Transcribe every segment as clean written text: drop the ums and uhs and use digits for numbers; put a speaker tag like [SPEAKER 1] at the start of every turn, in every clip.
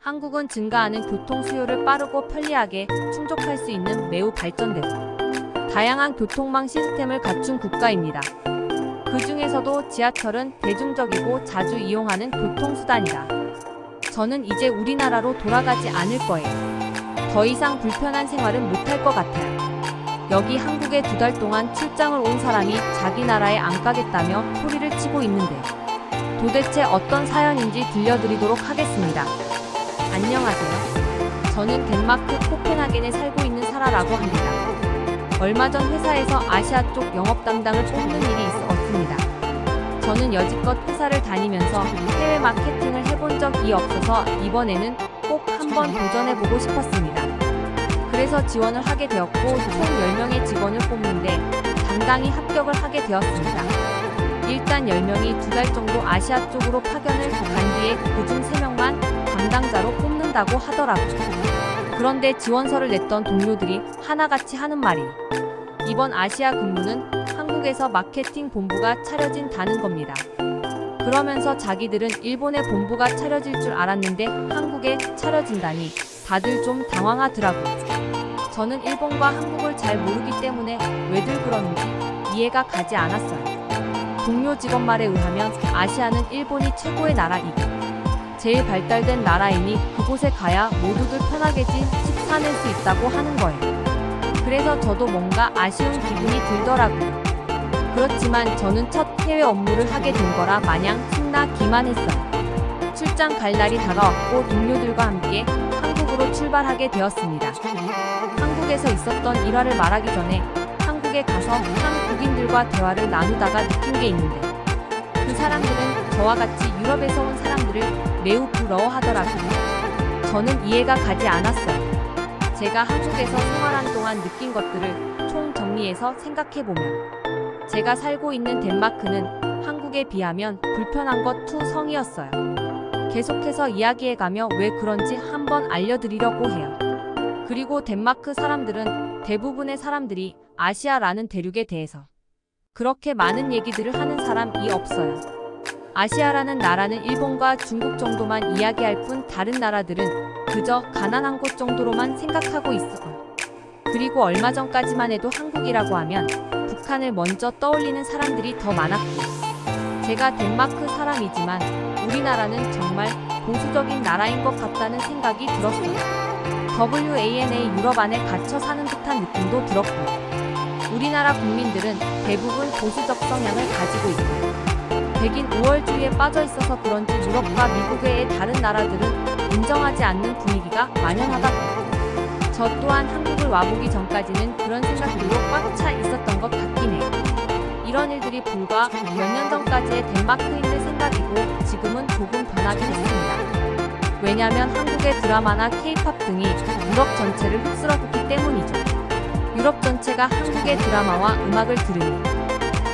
[SPEAKER 1] 한국은 증가하는 교통 수요를 빠르고 편리하게 충족할 수 있는 매우 발전되고 다양한 교통망 시스템을 갖춘 국가입니다. 그 중에서도 지하철은 대중적이고 자주 이용하는 교통수단이다. 저는 이제 우리나라로 돌아가지 않을 거예요. 더 이상 불편한 생활은 못할 것 같아요. 여기 한국에 2달 동안 출장을 온 사람이 자기 나라에 안 가겠다며 소리를 치고 있는데 도대체 어떤 사연인지 들려드리도록 하겠습니다. 안녕하세요. 저는 덴마크 코펜하겐에 살고 있는 사라라고 합니다. 얼마 전 회사에서 아시아 쪽 영업 담당을 뽑는 일이 있었습니다. 저는 여지껏 회사를 다니면서 해외 마케팅을 해본 적이 없어서 이번에는 꼭 한번 도전해보고 싶었습니다. 그래서 지원을 하게 되었고 총 10명의 직원을 뽑는데 당당히 합격을 하게 되었습니다. 일단 10명이 2달 정도 아시아 쪽으로 파견을 간 뒤에 그중 3명만 담당자로 뽑는다고 하더라고요. 그런데 지원서를 냈던 동료들이 하나같이 하는 말이 이번 아시아 근무는 한국에서 마케팅 본부가 차려진다는 겁니다. 그러면서 자기들은 일본에 본부가 차려질 줄 알았는데 한국에 차려진다니 다들 좀 당황하더라고요. 저는 일본과 한국을 잘 모르기 때문에 왜들 그러는지 이해가 가지 않았어요. 동료 직원 말에 의하면 아시아는 일본이 최고의 나라이고 제일 발달된 나라이니 그곳에 가야 모두들 편하게 집 사낼 수 있다고 하는 거예요. 그래서 저도 뭔가 아쉬운 기분이 들더라고요. 그렇지만 저는 첫 해외 업무를 하게 된 거라 마냥 신나기만 했어요. 출장 갈 날이 다가왔고 동료들과 함께 한국으로 출발하게 되었습니다. 한국에서 있었던 일화를 말하기 전에 한국에 가서 한국인들과 대화를 나누다가 느낀 게 있는데 그 사람들은 저와 같이 유럽에서 온 사람들을 매우 부러워하더라고요. 저는 이해가 가지 않았어요. 제가 한국에서 생활한 동안 느낀 것들을 총 정리해서 생각해보면 제가 살고 있는 덴마크는 한국에 비하면 불편한 것 투성이었어요. 계속해서 이야기해가며 왜 그런지 한번 알려드리려고 해요. 그리고 덴마크 사람들은 대부분의 사람들이 아시아라는 대륙에 대해서 그렇게 많은 얘기들을 하는 사람이 없어요. 아시아라는 나라는 일본과 중국 정도만 이야기할 뿐 다른 나라들은 그저 가난한 곳 정도로만 생각하고 있어요. 그리고 얼마 전까지만 해도 한국이라고 하면 북한을 먼저 떠올리는 사람들이 더 많았고 제가 덴마크 사람이지만 우리나라는 정말 보수적인 나라인 것 같다는 생각이 들었어요. WANA 유럽 안에 갇혀 사는 듯한 느낌도 들었고요. 우리나라 국민들은 대부분 보수적 성향을 가지고 있고 백인 우월주의에 빠져 있어서 그런지 유럽과 미국의 다른 나라들은 인정하지 않는 분위기가 만연하다고요. 저 또한 한국을 와보기 전까지는 그런 생각들로 꽉 차 있었던 것 같긴 해요. 이런 일들이 불과 몇 년 전까지의 덴마크인들 생각이고 지금은 조금 변하긴 했습니다. 왜냐면 한국의 드라마나 케이팝 등이 유럽 전체를 휩쓸었기 때문이죠. 유럽 전체가 한국의 드라마와 음악을 들으니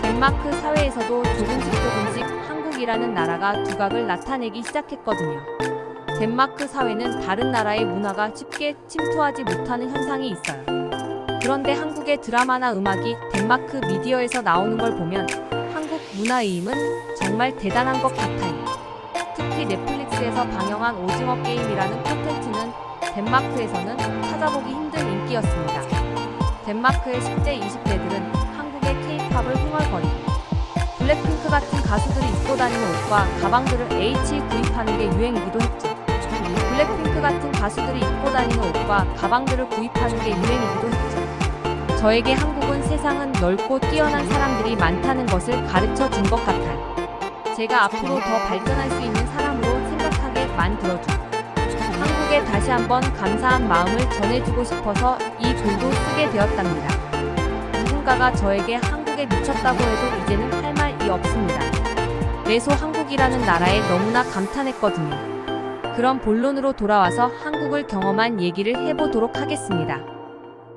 [SPEAKER 1] 덴마크 사회에서도 조금씩 한국이라는 나라가 두각을 나타내기 시작했거든요. 덴마크 사회는 다른 나라의 문화가 쉽게 침투하지 못하는 현상이 있어요. 그런데 한국의 드라마나 음악이 덴마크 미디어에서 나오는 걸 보면 한국 문화의 힘은 정말 대단한 것 같아요. 특히 넷플릭스에서 방영한 오징어 게임이라는 콘텐츠는 덴마크에서는 찾아보기 힘든 인기였습니다. 덴마크의 10대, 20대들은 한국의 케이팝을 흥얼거리고 블랙핑크 같은 가수들이 입고 다니는 옷과 가방들을 H 구입하는 게 유행이기도 했죠. 블랙핑크 같은 가수들이 입고 다니는 옷과 가방들을 구입하는 게 유행이기도 했죠. 저에게 한국은 세상은 넓고 뛰어난 사람들이 많다는 것을 가르쳐 준 것 같아요. 제가 앞으로 더 발전할 수 있는 사람으로 생각하게 만들어준 한국에 다시 한번 감사한 마음을 전해주고 싶어서 이 글도 쓰게 되었답니다. 누군가가 저에게 한국에 미쳤다고 해도 이제는 할 말이 없습니다. 내소 한국이라는 나라에 너무나 감탄했거든요. 그럼 본론으로 돌아와서 한국을 경험한 얘기를 해보도록 하겠습니다.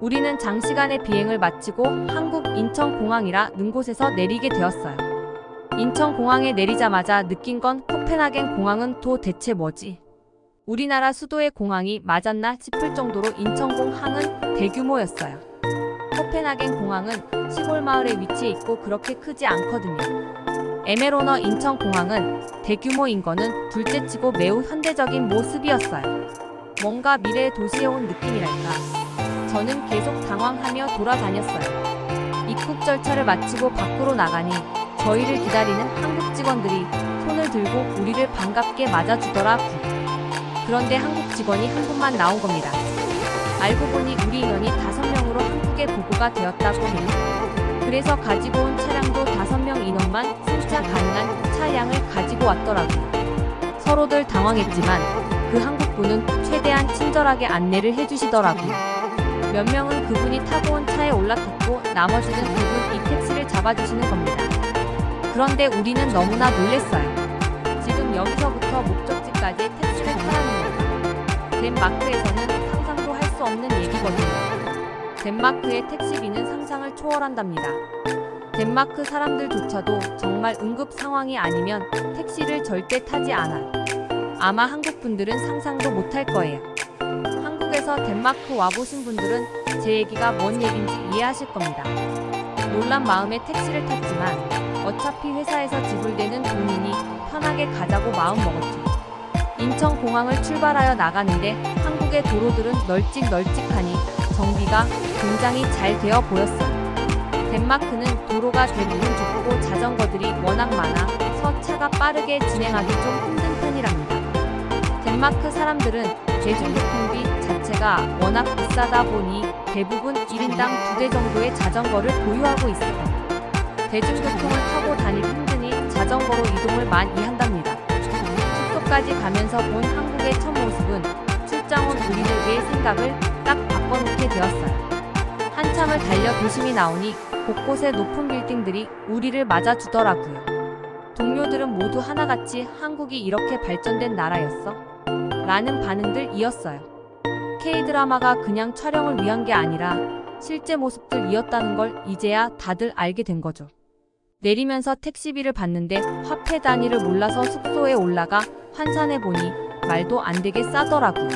[SPEAKER 1] 우리는 장시간의 비행을 마치고 한국 인천공항이라는 곳에서 내리게 되었어요. 인천공항에 내리자마자 느낀 건 코펜하겐 공항은 도대체 뭐지? 우리나라 수도의 공항이 맞았나 싶을 정도로 인천공항은 대규모였어요. 코펜하겐 공항은 시골 마을에 위치해 있고 그렇게 크지 않거든요. 에메로너 인천공항은 대규모 인건은 둘째치고 매우 현대적인 모습이었어요. 뭔가 미래의 도시에 온 느낌이랄까. 저는 계속 당황하며 돌아다녔어요. 입국 절차를 마치고 밖으로 나가니 저희를 기다리는 한국 직원들이 손을 들고 우리를 반갑게 맞아주더라고요. 그런데 한국 직원이 한 분만 나온 겁니다. 알고 보니 우리 인원이 5명으로 한국에 보고가 되었다고 해요. 그래서 가지고 온 차량도 5명 인원만 승차 가능한 차량을 가지고 왔더라고요. 서로들 당황했지만 그 한국분은 최대한 친절하게 안내를 해주시더라고요. 몇 명은 그분이 타고 온 차에 올라탔고 나머지는 그분 이 택시를 잡아주시는 겁니다. 그런데 우리는 너무나 놀랬어요. 지금 여기서부터 목적지까지 택시를 타라는 겁니다. 덴마크에서는 상상도 할 수 없는 얘기거든요. 덴마크의 택시비는 상상을 초월한답니다. 덴마크 사람들조차도 정말 응급 상황이 아니면 택시를 절대 타지 않아요. 아마 한국 분들은 상상도 못할 거예요. 한국에서 덴마크 와보신 분들은 제 얘기가 뭔 얘긴지 이해하실 겁니다. 놀란 마음에 택시를 탔지만 어차피 회사에서 지불되는 돈이니 편하게 가자고 마음먹었죠. 인천공항을 출발하여 나가는데 한국의 도로들은 널찍널찍하니 정비가 굉장히 잘 되어 보였어요. 덴마크는 도로가 대부분 좁고 자전거들이 워낙 많아서 차가 빠르게 진행하기 좀 힘든 편이랍니다. 덴마크 사람들은 대중교통비 자체가 워낙 비싸다 보니 대부분 1인당 2대 정도의 자전거를 보유하고 있어요. 대중교통을 타고 다니기 힘드니 자전거로 이동을 많이 한답니다. 숙소까지 가면서 본 한국의 첫 모습은 출장 온 우리들의 생각을 딱 바꿔놓게 되었어요. 한참을 달려 도심이 나오니 곳곳에 높은 빌딩들이 우리를 맞아주더라고요. 동료들은 모두 하나같이 한국이 이렇게 발전된 나라였어? 라는 반응들이었어요. K드라마가 그냥 촬영을 위한 게 아니라 실제 모습들이었다는 걸 이제야 다들 알게 된 거죠. 내리면서 택시비를 받는데 화폐 단위를 몰라서 숙소에 올라가 환산해보니 말도 안 되게 싸더라고요.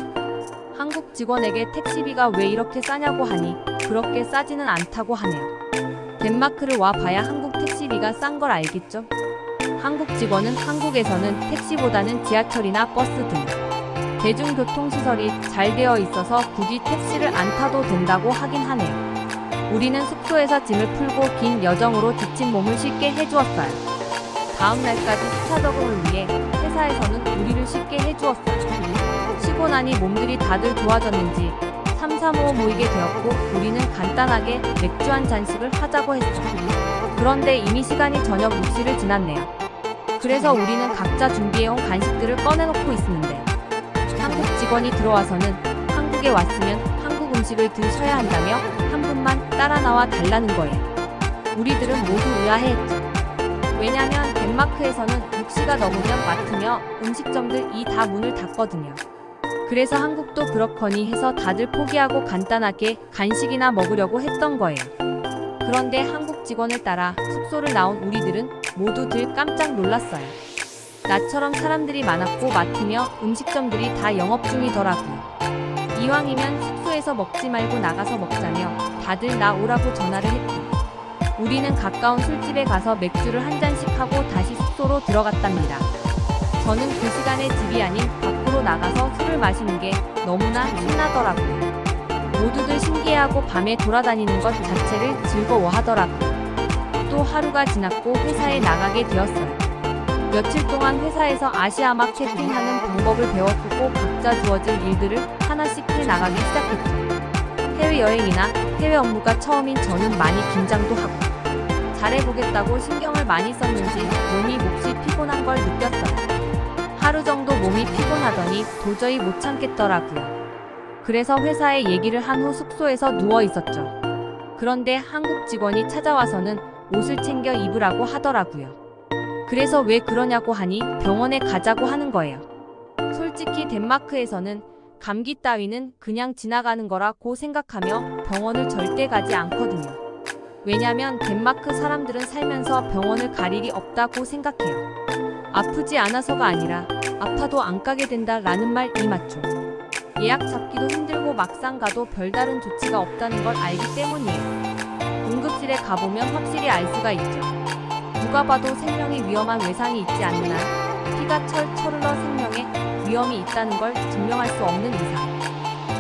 [SPEAKER 1] 한국 직원에게 택시비가 왜 이렇게 싸냐고 하니 그렇게 싸지는 않다고 하네요. 덴마크를 와봐야 한국 택시비가 싼 걸 알겠죠? 한국 직원은 한국에서는 택시보다는 지하철이나 버스 등 대중교통시설이 잘 되어 있어서 굳이 택시를 안 타도 된다고 하긴 하네요. 우리는 숙소에서 짐을 풀고 긴 여정으로 지친 몸을 쉽게 해주었어요. 다음 날까지 시차 적응을 위해 회사에서는 우리를 쉽게 해주었어요. 쉬고 나니 몸들이 다들 좋아졌는지 335 모이게 되었고 우리는 간단하게 맥주 한 잔씩을 하자고 했어요. 그런데 이미 시간이 저녁 6시를 지났네요. 그래서 우리는 각자 준비해온 간식들을 꺼내놓고 있었는데 한국 직원이 들어와서는 한국에 왔으면 한국 음식을 드셔야 한다며 한 분만 따라 나와 달라는 거예요. 우리들은 모두 의아해했죠. 왜냐면 덴마크에서는 6시가 넘으면 마트며 음식점들이 다 문을 닫거든요. 그래서 한국도 그렇거니 해서 다들 포기하고 간단하게 간식이나 먹으려고 했던 거예요. 그런데 한국 직원을 따라 숙소를 나온 우리들은 모두들 깜짝 놀랐어요. 나처럼 사람들이 많았고 마트며 음식점들이 다 영업 중이더라고요. 이왕이면 숙소에서 먹지 말고 나가서 먹자며 다들 나오라고 전화를 했고 우리는 가까운 술집에 가서 맥주를 한 잔씩 하고 다시 숙소로 들어갔답니다. 저는 그 시간에 집이 아닌 밖으로 나가서 술을 마시는 게 너무나 신나더라고요. 모두들 신기해하고 밤에 돌아다니는 것 자체를 즐거워하더라고요. 또 하루가 지났고 회사에 나가게 되었어요. 며칠 동안 회사에서 아시아 마케팅하는 방법을 배웠고 각자 주어진 일들을 하나씩 해나가기 시작했죠. 해외여행이나 해외 업무가 처음인 저는 많이 긴장도 하고 잘해보겠다고 신경을 많이 썼는지 몸이 몹시 피곤한 걸 느꼈어요. 하루 정도 몸이 피곤하더니 도저히 못 참겠더라고요. 그래서 회사에 얘기를 한 후 숙소에서 누워 있었죠. 그런데 한국 직원이 찾아와서는 옷을 챙겨 입으라고 하더라고요. 그래서 왜 그러냐고 하니 병원에 가자고 하는 거예요. 솔직히 덴마크에서는 감기 따위는 그냥 지나가는 거라고 생각하며 병원을 절대 가지 않거든요. 왜냐면 덴마크 사람들은 살면서 병원을 갈 일이 없다고 생각해요. 아프지 않아서가 아니라 아파도 안 가게 된다라는 말이 맞죠. 예약 잡기도 힘들고 막상 가도 별다른 조치가 없다는 걸 알기 때문이에요. 응급실에 가보면 확실히 알 수가 있죠. 누가 봐도 생명이 위험한 외상이 있지 않는 한 피가 철철 흘러 생명에 위험이 있다는 걸 증명할 수 없는 이상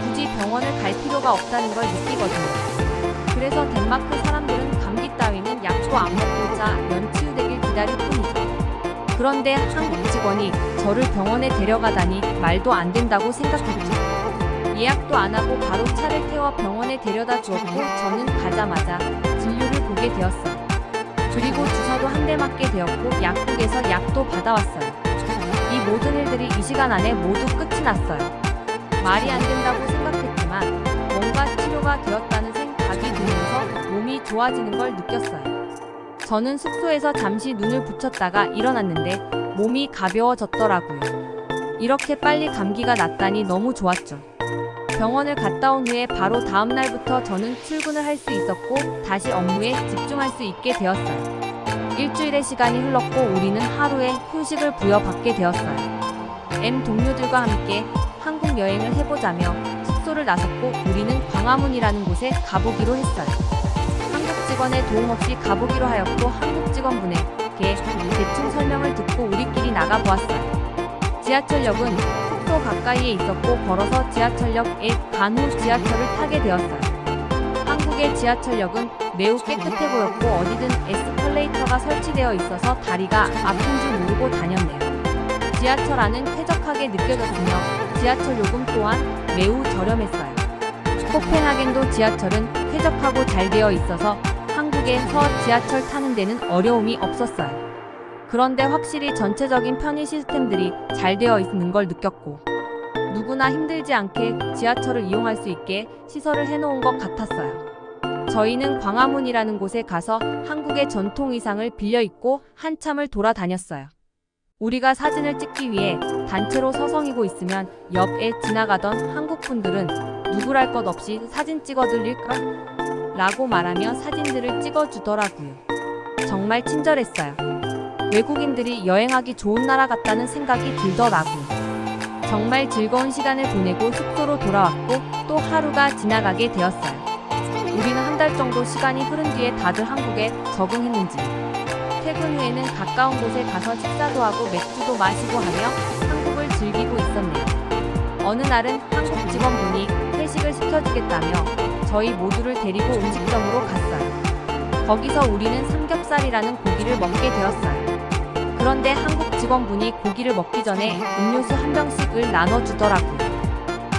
[SPEAKER 1] 굳이 병원을 갈 필요가 없다는 걸 느끼거든요. 그래서 덴마크 사람들은 감기 따위는 약도 안 먹고 면치유되길 기다릴 뿐이죠. 그런데 한국 직원이 저를 병원에 데려가다니 말도 안 된다고 생각했죠. 예약도 안 하고 바로 차를 태워 병원에 데려다 주었고 저는 가자마자 진료를 보게 되었어요. 그리고 주사도 한 대 맞게 되었고 약국에서 약도 받아왔어요. 이 모든 일들이 이 시간 안에 모두 끝이 났어요. 말이 안 된다고 생각했지만 뭔가 치료가 되었다는 생각이 들면서 몸이 좋아지는 걸 느꼈어요. 저는 숙소에서 잠시 눈을 붙였다가 일어났는데 몸이 가벼워졌더라고요. 이렇게 빨리 감기가 낫다니 너무 좋았죠. 병원을 갔다 온 후에 바로 다음 날부터 저는 출근을 할 수 있었고 다시 업무에 집중할 수 있게 되었어요. 일주일의 시간이 흘렀고 우리는 하루에 휴식을 부여받게 되었어요. M 동료들과 함께 한국 여행을 해보자며 숙소를 나섰고 우리는 광화문이라는 곳에 가보기로 했어요. 한국 직원의 도움 없이 가보기로 하였고 한국 직원분에게 대충 설명을 듣고 우리끼리 나가보았어요. 지하철역은 숙소 가까이에 있었고 걸어서 지하철역에 간 후 지하철을 타게 되었어요. 한국의 지하철역은 매우 깨끗해 보였고 어디든 에스컬레이터가 설치되어 있어서 다리가 아픈 줄 모르고 다녔네요. 지하철 안은 쾌적하게 느껴졌으며 지하철 요금 또한 매우 저렴했어요. 코펜하겐도 지하철은 쾌적하고 잘 되어 있어서 한국에서 지하철 타는 데는 어려움이 없었어요. 그런데 확실히 전체적인 편의 시스템들이 잘 되어 있는 걸 느꼈고 누구나 힘들지 않게 지하철을 이용할 수 있게 시설을 해놓은 것 같았어요. 저희는 광화문이라는 곳에 가서 한국의 전통 의상을 빌려 입고 한참을 돌아다녔어요. 우리가 사진을 찍기 위해 단체로 서성이고 있으면 옆에 지나가던 한국분들은 누구랄 것 없이 사진 찍어드릴까? 라고 말하며 사진들을 찍어주더라고요. 정말 친절했어요. 외국인들이 여행하기 좋은 나라 같다는 생각이 들더라고요. 정말 즐거운 시간을 보내고 숙소로 돌아왔고 또 하루가 지나가게 되었어요. 우리는 한 달 정도 시간이 흐른 뒤에 다들 한국에 적응했는지 퇴근 후에는 가까운 곳에 가서 식사도 하고 맥주도 마시고 하며 한국을 즐기고 있었네요. 어느 날은 한국 직원분이 회식을 시켜주겠다며 저희 모두를 데리고 음식점으로 갔어요. 거기서 우리는 삼겹살이라는 고기를 먹게 되었어요. 그런데 한국 직원분이 고기를 먹기 전에 음료수 한 병씩을 나눠주더라고요.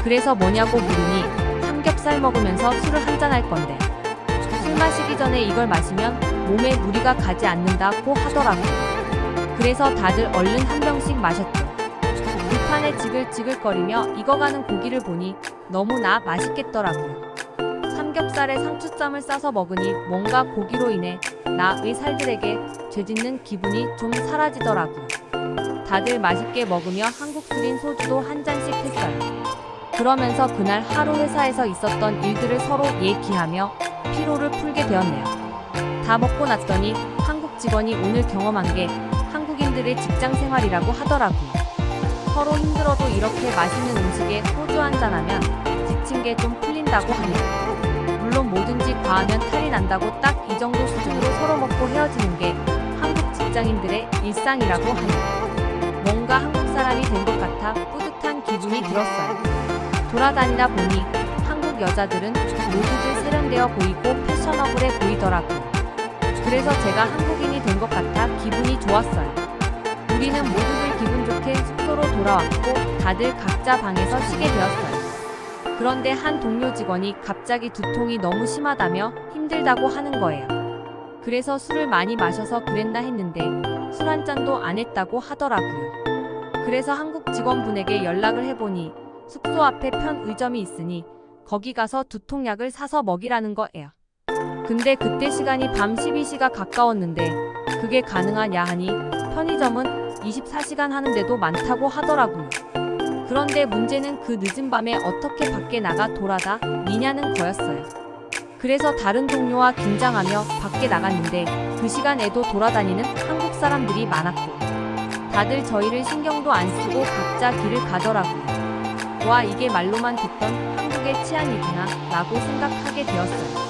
[SPEAKER 1] 그래서 뭐냐고 물으니 삼겹살 먹으면서 술을 한잔 할 건데 술 마시기 전에 이걸 마시면 몸에 무리가 가지 않는다고 하더라고요. 그래서 다들 얼른 한 병씩 마셨죠. 불판에 지글지글거리며 익어가는 고기를 보니 너무나 맛있겠더라고요. 삼겹살에 상추쌈을 싸서 먹으니 뭔가 고기로 인해 나의 살들에게 죄짓는 기분이 좀 사라지더라고요. 다들 맛있게 먹으며 한국 술인 소주도 한 잔씩 했어요. 그러면서 그날 하루 회사에서 있었던 일들을 서로 얘기하며 피로를 풀게 되었네요. 다 먹고 났더니 한국 직원이 오늘 경험한 게 한국인들의 직장 생활이라고 하더라고요. 서로 힘들어도 이렇게 맛있는 음식에 소주 한잔하면 지친 게 좀 풀린다고 하네요. 물론 뭐든지 과하면 탈이 난다고 딱 이 정도 수준으로 서로 먹고 헤어지는 게 한국 직장인들의 일상이라고 하네요. 뭔가 한국 사람이 된 것 같아 뿌듯한 기분이 들었어요. 돌아다니다 보니 한국 여자들은 모두들 세련되어 보이고 패셔너블해 보이더라고요. 그래서 제가 한국인이 된 것 같아 기분이 좋았어요. 우리는 모두들 기분 좋게 숙소로 돌아왔고 다들 각자 방에서 쉬게 되었어요. 그런데 한 동료 직원이 갑자기 두통이 너무 심하다며 힘들다고 하는 거예요. 그래서 술을 많이 마셔서 그랬나 했는데 술 한 잔도 안 했다고 하더라고요. 그래서 한국 직원분에게 연락을 해보니 숙소 앞에 편의점이 있으니 거기 가서 두통약을 사서 먹이라는 거예요. 근데 그때 시간이 밤 12시가 가까웠는데 그게 가능하냐 하니 편의점은 24시간 하는데도 많다고 하더라고요. 그런데 문제는 그 늦은 밤에 어떻게 밖에 나가 돌아다니냐는 거였어요. 그래서 다른 동료와 긴장하며 밖에 나갔는데 그 시간에도 돌아다니는 한국 사람들이 많았고 다들 저희를 신경도 안 쓰고 각자 길을 가더라고요. 와, 이게 말로만 듣던 한국의 치안이구나 라고 생각하게 되었어요.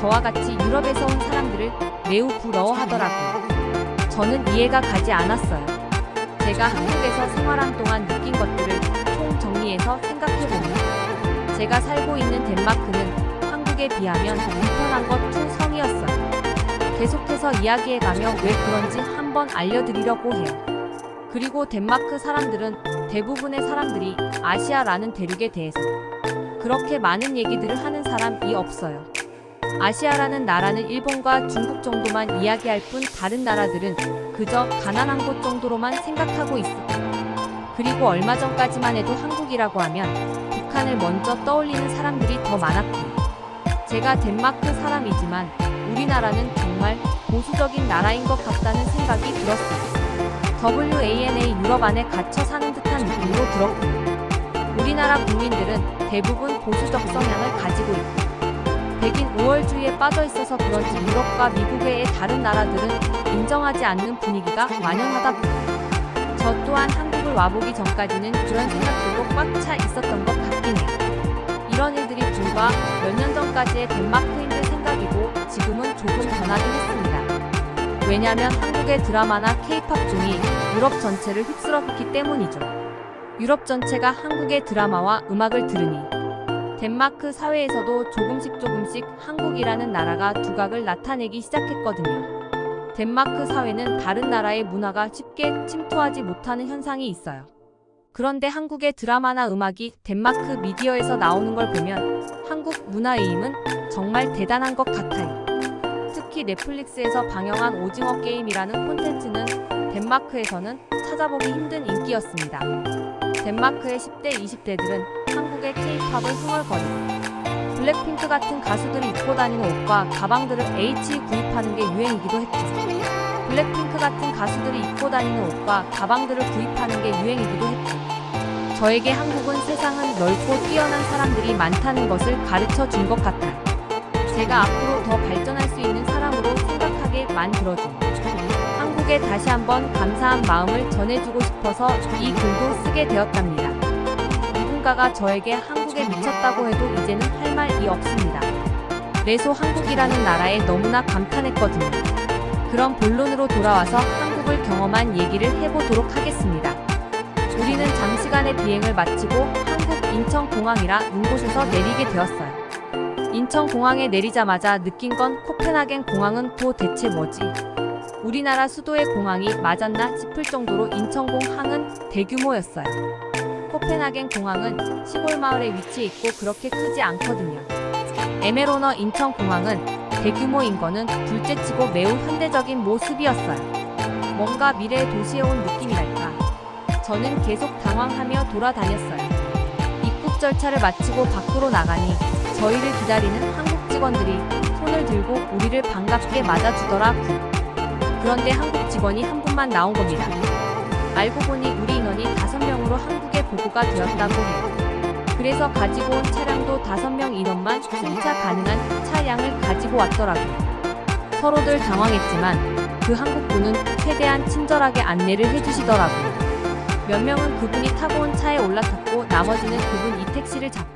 [SPEAKER 1] 저와 같이 유럽에서 온 사람들을 매우 부러워하더라고요. 저는 이해가 가지 않았어요. 제가 한국에서 생활한 동안 느낀 것들을 총 정리해서 생각해보면 제가 살고 있는 덴마크는 한국에 비하면 불편한 것 투성이었어요. 계속해서 이야기해가며 왜 그런지 한번 알려드리려고 해요. 그리고 덴마크 사람들은 대부분의 사람들이 아시아라는 대륙에 대해서 그렇게 많은 얘기들을 하는 사람이 없어요. 아시아라는 나라는 일본과 중국 정도만 이야기할 뿐 다른 나라들은 그저 가난한 곳 정도로만 생각하고 있어요. 그리고 얼마 전까지만 해도 한국이라고 하면 북한을 먼저 떠올리는 사람들이 더 많았고요. 제가 덴마크 사람이지만 우리나라는 정말 보수적인 나라인 것 같다는 생각이 들었어요. WANA 유럽 안에 갇혀 사는 듯한 느낌으로 들었고요. 우리나라 국민들은 대부분 보수적 성향을 가지고 있고 백인 우월주의에 빠져 있어서 그런지 유럽과 미국 외의 다른 나라들은 인정하지 않는 분위기가 만연하다고요. 저 또한 한국을 와보기 전까지는 그런 생각들로 꽉 차 있었던 것 같긴 해요. 이런 일들이 불과 몇 년 전까지의 덴마크인들 생각이고 지금은 조금 변하긴 했습니다. 왜냐면 한국의 드라마나 케이팝 등이 유럽 전체를 휩쓸었기 때문이죠. 유럽 전체가 한국의 드라마와 음악을 들으니 덴마크 사회에서도 조금씩 한국이라는 나라가 두각을 나타내기 시작했거든요. 덴마크 사회는 다른 나라의 문화가 쉽게 침투하지 못하는 현상이 있어요. 그런데 한국의 드라마나 음악이 덴마크 미디어에서 나오는 걸 보면 한국 문화의 힘은 정말 대단한 것 같아요. 특히 넷플릭스에서 방영한 오징어 게임이라는 콘텐츠는 덴마크에서는 찾아보기 힘든 인기였습니다. 덴마크의 10대, 20대들은 한국의 케이팝을 흥얼거리고 블랙핑크 같은 가수들이 입고 다니는 옷과 가방들을 H 구입하는 게 유행이기도 했죠. 블랙핑크 같은 가수들이 입고 다니는 옷과 가방들을 구입하는 게 유행이기도 했죠. 저에게 한국은 세상은 넓고 뛰어난 사람들이 많다는 것을 가르쳐 준 것 같아요. 제가 앞으로 더 발전할 수 있는 사람으로 생각하게 만들어준 한국에 다시 한번 감사한 마음을 전해주고 싶어서 이 글도 쓰게 되었답니다. 누군가가 저에게 한국에 미쳤다고 해도 이제는 할 말이 없습니다. 그래서 한국이라는 나라에 너무나 감탄했거든요. 그럼 본론으로 돌아와서 한국을 경험한 얘기를 해보도록 하겠습니다. 우리는 장시간의 비행을 마치고 한국 인천공항이라는 곳에서 내리게 되었어요. 인천공항에 내리자마자 느낀 건 코펜하겐 공항은 도대체 뭐지? 우리나라 수도의 공항이 맞았나 싶을 정도로 인천공항은 대규모였어요. 코펜하겐 공항은 시골 마을에 위치해 있고 그렇게 크지 않거든요. 에메로너 인천공항은 대규모인 거는 둘째치고 매우 현대적인 모습이었어요. 뭔가 미래의 도시에 온 느낌이랄까. 저는 계속 당황하며 돌아다녔어요. 입국 절차를 마치고 밖으로 나가니 저희를 기다리는 한국 직원들이 손을 들고 우리를 반갑게 맞아주더라고요. 그런데 한국 직원이 한 분만 나온 겁니다. 알고 보니 우리 인원이 5명으로 한국에 보고가 되었다고 해요. 그래서 가지고 온 차량도 5명 인원만 승차 가능한 차량을 가지고 왔더라고요. 서로들 당황했지만 그 한국분은 최대한 친절하게 안내를 해주시더라고요. 몇 명은 그분이 타고 온 차에 올라탔고 나머지는 그분 이 택시를 잡고